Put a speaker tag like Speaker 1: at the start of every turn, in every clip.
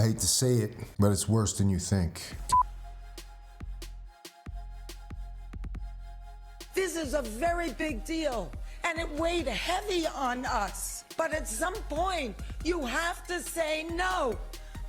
Speaker 1: I hate to say it, but it's worse than you think.
Speaker 2: This is a very big deal, and it weighed heavy on us. But at some point, you have to say no.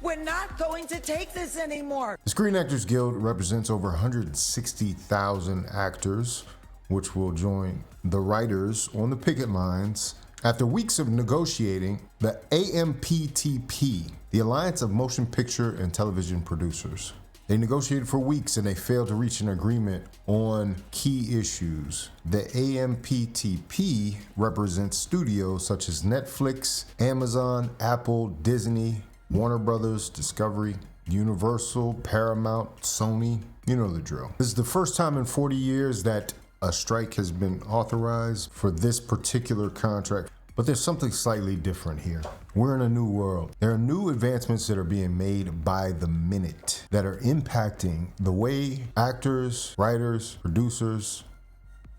Speaker 2: We're not going to take this anymore.
Speaker 1: The Screen Actors Guild represents over 160,000 actors, which will join the writers on the picket lines. After weeks of negotiating, the AMPTP, the Alliance of Motion Picture and Television Producers, they negotiated for weeks and they failed to reach an agreement on key issues. The AMPTP represents studios such as Netflix, Amazon, Apple, Disney, Warner Brothers, Discovery, Universal, Paramount, Sony. You know the drill. This is the first time in 40 years that a strike has been authorized for this particular contract. But there's something slightly different here. We're in a new world. There are new advancements that are being made by the minute that are impacting the way actors, writers, producers,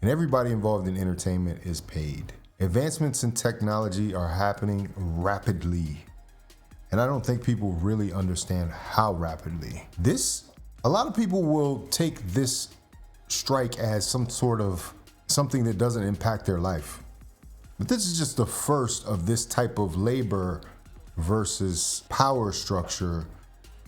Speaker 1: and everybody involved in entertainment is paid. Advancements in technology are happening rapidly. And I don't think people really understand how rapidly. A lot of people will take this strike as something that doesn't impact their life. But this is just the first of this type of labor versus power structure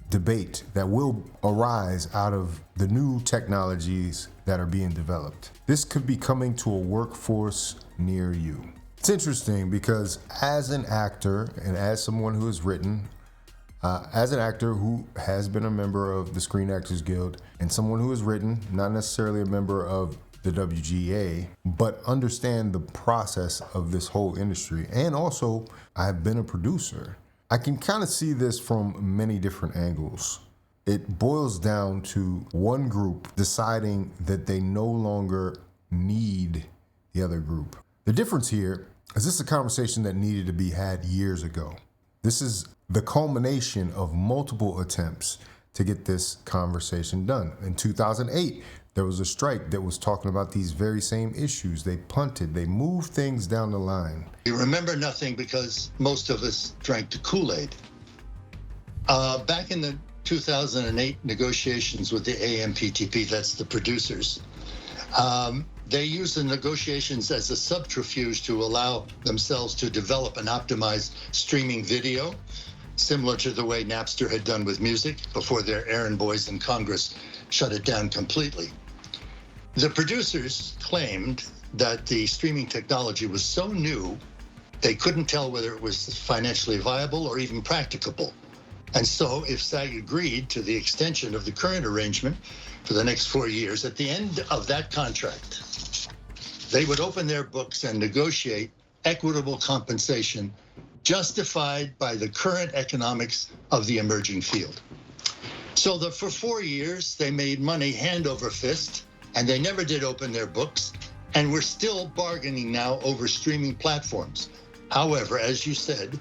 Speaker 1: debate that will arise out of the new technologies that are being developed. This could be coming to a workforce near you. It's interesting because as an actor and as someone who has written, as an actor who has been a member of the Screen Actors Guild and someone who has written, not necessarily a member of the WGA, but understand the process of this whole industry. And also, I have been a producer. I can kind of see this from many different angles. It boils down to one group deciding that they no longer need the other group. The difference here is this is a conversation that needed to be had years ago. This is the culmination of multiple attempts to get this conversation done. In 2008, there was a strike that was talking about these very same issues. They punted, they moved things down the line.
Speaker 3: You remember nothing because most of us drank the Kool-Aid. Back in the 2008 negotiations with the AMPTP, that's the producers, they used the negotiations as a subterfuge to allow themselves to develop and optimize streaming video, similar to the way Napster had done with music before their errand boys in Congress shut it down completely. The producers claimed that the streaming technology was so new, they couldn't tell whether it was financially viable or even practicable. And so if SAG agreed to the extension of the current arrangement for the next 4 years, at the end of that contract, they would open their books and negotiate equitable compensation justified by the current economics of the emerging field. So for 4 years, they made money hand over fist, and they never did open their books, and we're still bargaining now over streaming platforms. However, as you said,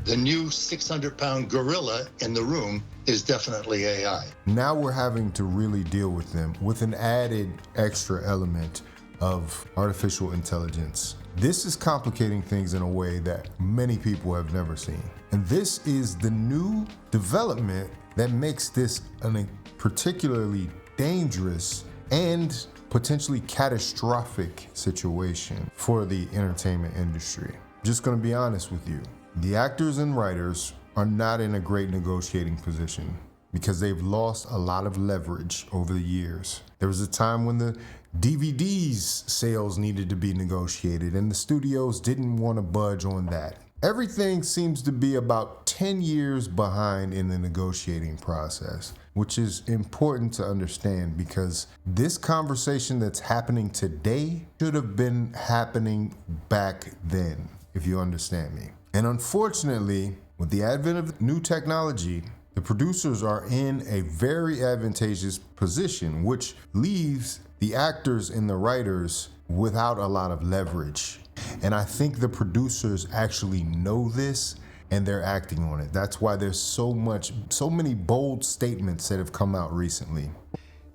Speaker 3: the new 600-pound gorilla in the room is definitely AI.
Speaker 1: Now we're having to really deal with them with an added extra element of artificial intelligence. This is complicating things in a way that many people have never seen. And this is the new development that makes this a particularly dangerous and potentially catastrophic situation for the entertainment industry. Just gonna be honest with you. The actors and writers are not in a great negotiating position because they've lost a lot of leverage over the years. There was a time when the DVDs sales needed to be negotiated and the studios didn't want to budge on that. Everything seems to be about 10 years behind in the negotiating process, which is important to understand because this conversation that's happening today should have been happening back then, if you understand me. And unfortunately, with the advent of new technology, the producers are in a very advantageous position, which leaves the actors and the writers without a lot of leverage. And I think the producers actually know this and they're acting on it. That's why there's so many bold statements that have come out recently.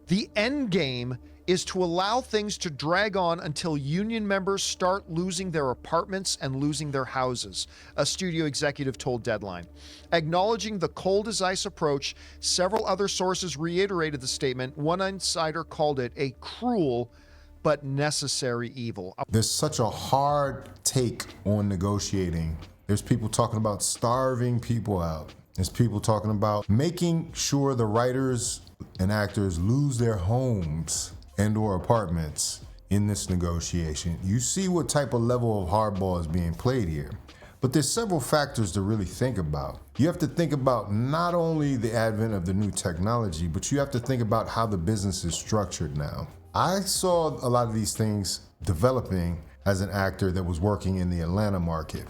Speaker 4: The end game is to allow things to drag on until union members start losing their apartments and losing their houses, a studio executive told Deadline. Acknowledging the cold as ice approach, several other sources reiterated the statement. One insider called it a cruel but necessary evil.
Speaker 1: There's such a hard take on negotiating. There's people talking about starving people out. There's people talking about making sure the writers and actors lose their homes and or apartments in this negotiation. You see what type of level of hardball is being played here. But there's several factors to really think about. You have to think about not only the advent of the new technology, but you have to think about how the business is structured now. I saw a lot of these things developing as an actor that was working in the Atlanta market.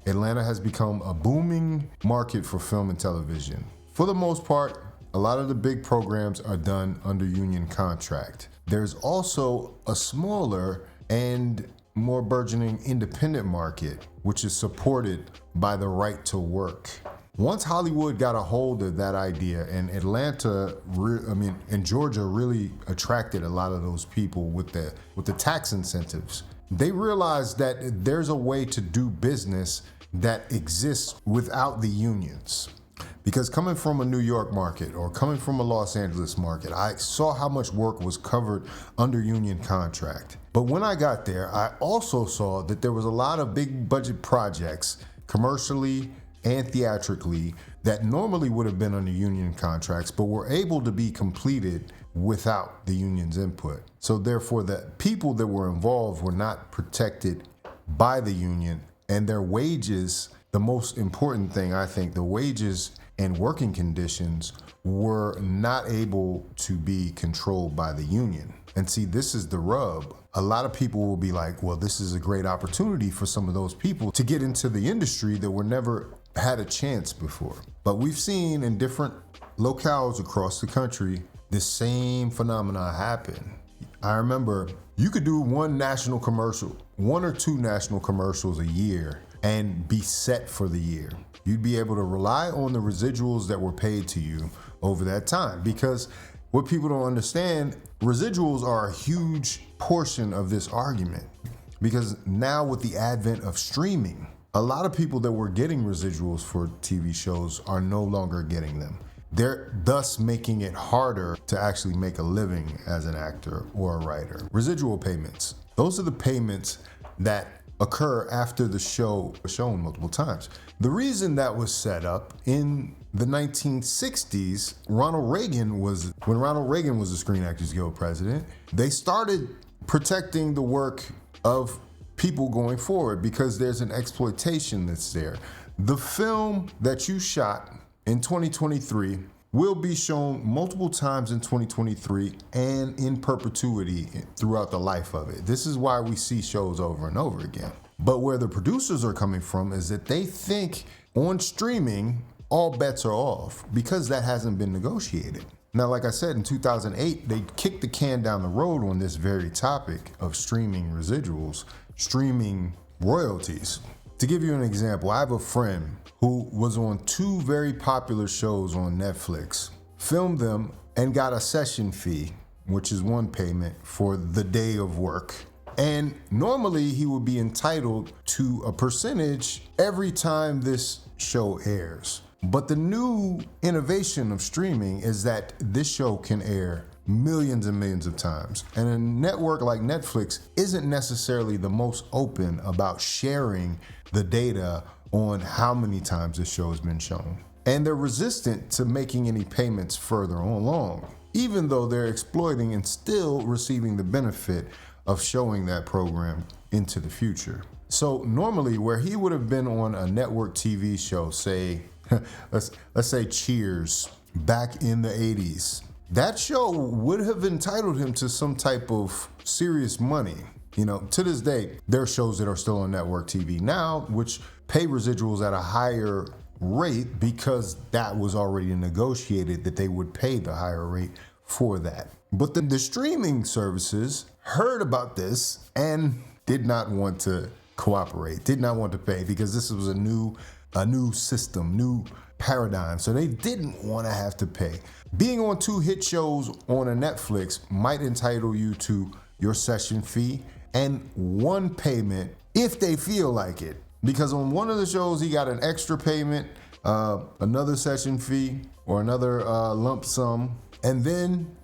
Speaker 1: Atlanta has become a booming market for film and television. For the most part, a lot of the big programs are done under union contract. There's also a smaller and more burgeoning independent market, which is supported by the right to work. Once Hollywood got a hold of that idea, and Atlanta, and Georgia really attracted a lot of those people with the tax incentives, they realized that there's a way to do business that exists without the unions. Because coming from a New York market or coming from a Los Angeles market, I saw how much work was covered under union contract. But when I got there, I also saw that there was a lot of big budget projects, commercially and theatrically, that normally would have been under union contracts, but were able to be completed without the union's input. So therefore, the people that were involved were not protected by the union, and their wages, the most important thing, I think, the wages and working conditions were not able to be controlled by the union. And see, this is the rub. A lot of people will be like, well, this is a great opportunity for some of those people to get into the industry that were never had a chance before. But we've seen in different locales across the country, this same phenomena happen. I remember you could do one or two national commercials a year and be set for the year. You'd be able to rely on the residuals that were paid to you over that time, because what people don't understand, residuals are a huge portion of this argument. Because now with the advent of streaming, a lot of people that were getting residuals for TV shows are no longer getting them. They're thus making it harder to actually make a living as an actor or a writer. Residual payments, those are the payments that occur after the show was shown multiple times. The reason that was set up in the 1960s, when Ronald Reagan was the Screen Actors Guild president, they started protecting the work of people going forward because there's an exploitation that's there. The film that you shot in 2023 will be shown multiple times in 2023 and in perpetuity throughout the life of it. This is why we see shows over and over again. But where the producers are coming from is that they think on streaming, all bets are off because that hasn't been negotiated. Now, like I said, in 2008, they kicked the can down the road on this very topic of streaming residuals, streaming royalties. To give you an example, I have a friend who was on two very popular shows on Netflix, filmed them, and got a session fee, which is one payment for the day of work. And normally he would be entitled to a percentage every time this show airs. But the new innovation of streaming is that this show can air millions and millions of times. And a network like Netflix isn't necessarily the most open about sharing the data on how many times this show has been shown. And they're resistant to making any payments further along, even though they're exploiting and still receiving the benefit of showing that program into the future. So normally where he would have been on a network TV show, say, let's say Cheers, back in the 80s, that show would have entitled him to some type of serious money. You know, to this day, there are shows that are still on network TV now, which pay residuals at a higher rate because that was already negotiated that they would pay the higher rate for that. But the streaming services heard about this and did not want to cooperate, did not want to pay, because this was a new system, paradigm, so they didn't want to have to pay. Being on 2 hit shows on a Netflix might entitle you to your session fee and 1 payment if they feel like it. Because on one of the shows, he got an extra payment, another session fee, or another lump sum. And then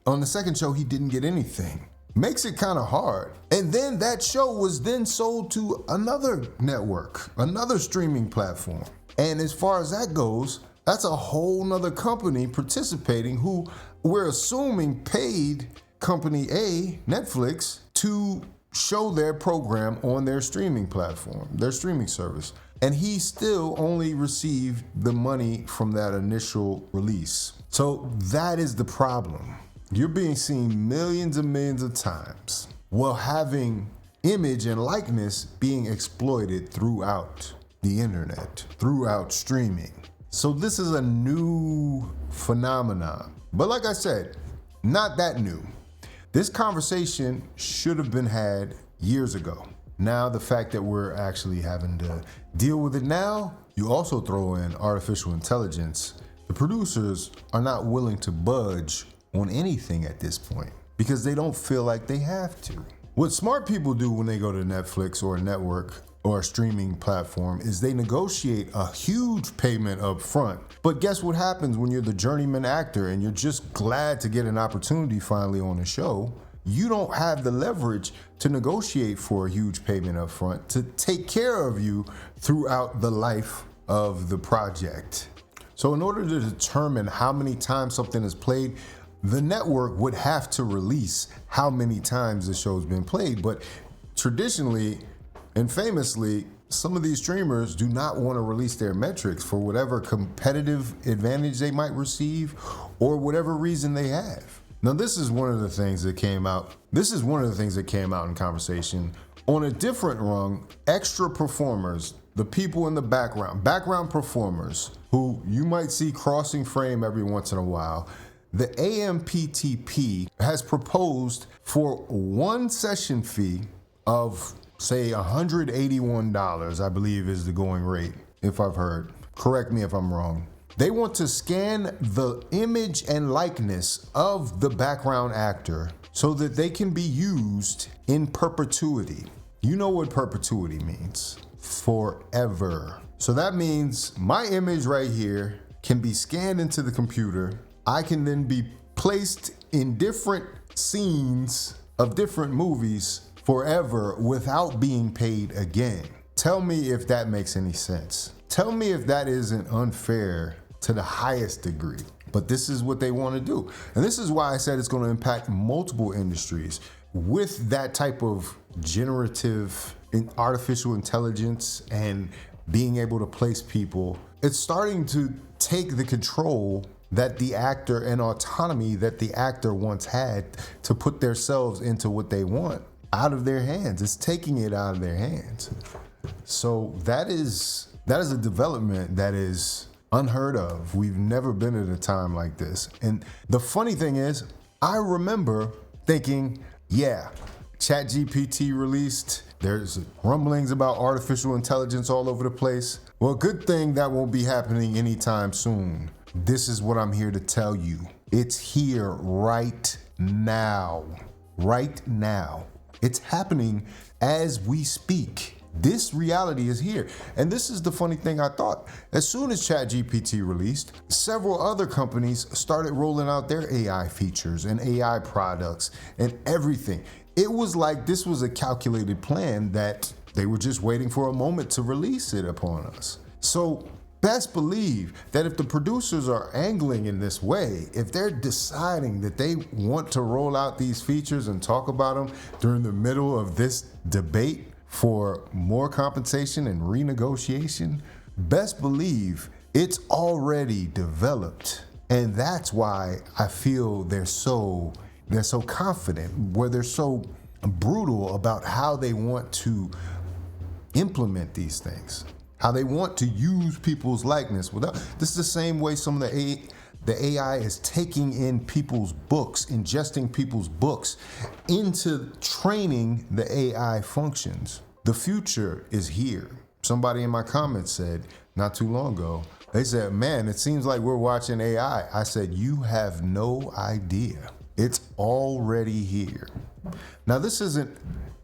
Speaker 1: on the second show, he didn't get anything. Makes it kind of hard. And then that show was then sold to another network, another streaming platform. And as far as that goes, that's a whole nother company participating who we're assuming paid company A, Netflix, to show their program on their streaming platform, their streaming service. And he still only received the money from that initial release. So that is the problem. You're being seen millions and millions of times while having image and likeness being exploited throughout the internet, throughout streaming. So this is a new phenomenon. But like I said, not that new. This conversation should have been had years ago. Now the fact that we're actually having to deal with it now, you also throw in artificial intelligence. The producers are not willing to budge on anything at this point because they don't feel like they have to. What smart people do when they go to Netflix or a network or a streaming platform is they negotiate a huge payment up front. But guess what happens when you're the journeyman actor and you're just glad to get an opportunity finally on a show? You don't have the leverage to negotiate for a huge payment up front to take care of you throughout the life of the project. So in order to determine how many times something is played, the network would have to release how many times the show's been played. But traditionally and famously, some of these streamers do not want to release their metrics for whatever competitive advantage they might receive or whatever reason they have. Now, this is one of the things that came out. This is one of the things that came out in conversation. On a different rung, extra performers, the people in the background performers who you might see crossing frame every once in a while, the AMPTP has proposed for 1 session fee of, say, $181, I believe is the going rate, if I've heard. Correct me if I'm wrong. They want to scan the image and likeness of the background actor so that they can be used in perpetuity. You know what perpetuity means. Forever. So that means my image right here can be scanned into the computer. I can then be placed in different scenes of different movies forever without being paid again. Tell me if that makes any sense. Tell me if that isn't unfair to the highest degree. But this is what they want to do. And this is why I said it's going to impact multiple industries. With that type of generative artificial intelligence and being able to place people, it's starting to take the control that the actor and autonomy that the actor once had to put themselves into what they want out of their hands. It's taking it out of their hands. So that is a development that is unheard of. We've never been at a time like this. And the funny thing is, I remember thinking, yeah, ChatGPT released, there's rumblings about artificial intelligence all over the place. Well, good thing that won't be happening anytime soon. This is what I'm here to tell you. It's here right now. Right now. It's happening as we speak. This reality is here. And this is the funny thing I thought. As soon as ChatGPT released, several other companies started rolling out their AI features and AI products and everything. It was like this was a calculated plan that they were just waiting for a moment to release it upon us. So best believe that if the producers are angling in this way, if they're deciding that they want to roll out these features and talk about them during the middle of this debate for more compensation and renegotiation, best believe it's already developed. And that's why I feel they're so confident, where they're so brutal about how they want to implement these things, how they want to use people's likeness. This is the same way some of the AI is taking in people's books, ingesting people's books into training the AI functions. The future is here. Somebody in my comments said not too long ago, They said, man, it seems like we're watching AI. I said, you have no idea. It's already here. Now, this isn't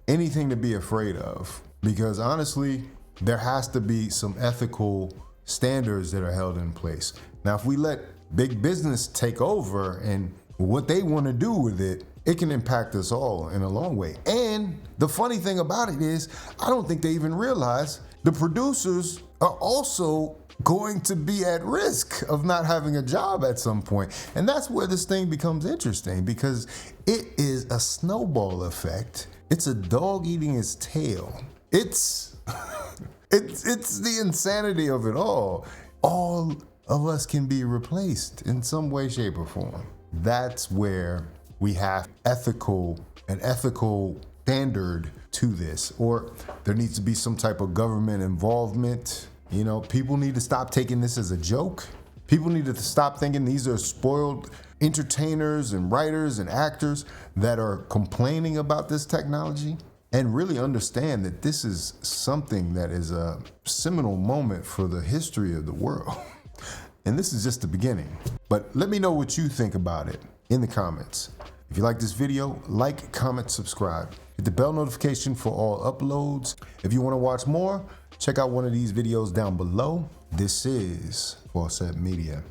Speaker 1: anything to be afraid of, because honestly, there has to be some ethical standards that are held in place. Now, if we let big business take over and what they want to do with it, it can impact us all in a long way. And the funny thing about it is, I don't think they even realize the producers are also going to be at risk of not having a job at some point. And that's where this thing becomes interesting, because it is a snowball effect. It's a dog eating its tail. It's the insanity of it all. All of us can be replaced in some way, shape, or form. That's where we have an ethical standard to this, or there needs to be some type of government involvement. You know, people need to stop taking this as a joke. People need to stop thinking these are spoiled entertainers and writers and actors that are complaining about this technology, and really understand that this is something that is a seminal moment for the history of the world. And this is just the beginning. But let me know what you think about it in the comments. If you like this video, like, comment, subscribe. Hit the bell notification for all uploads. If you want to watch more, check out one of these videos down below. This is Faucet Media.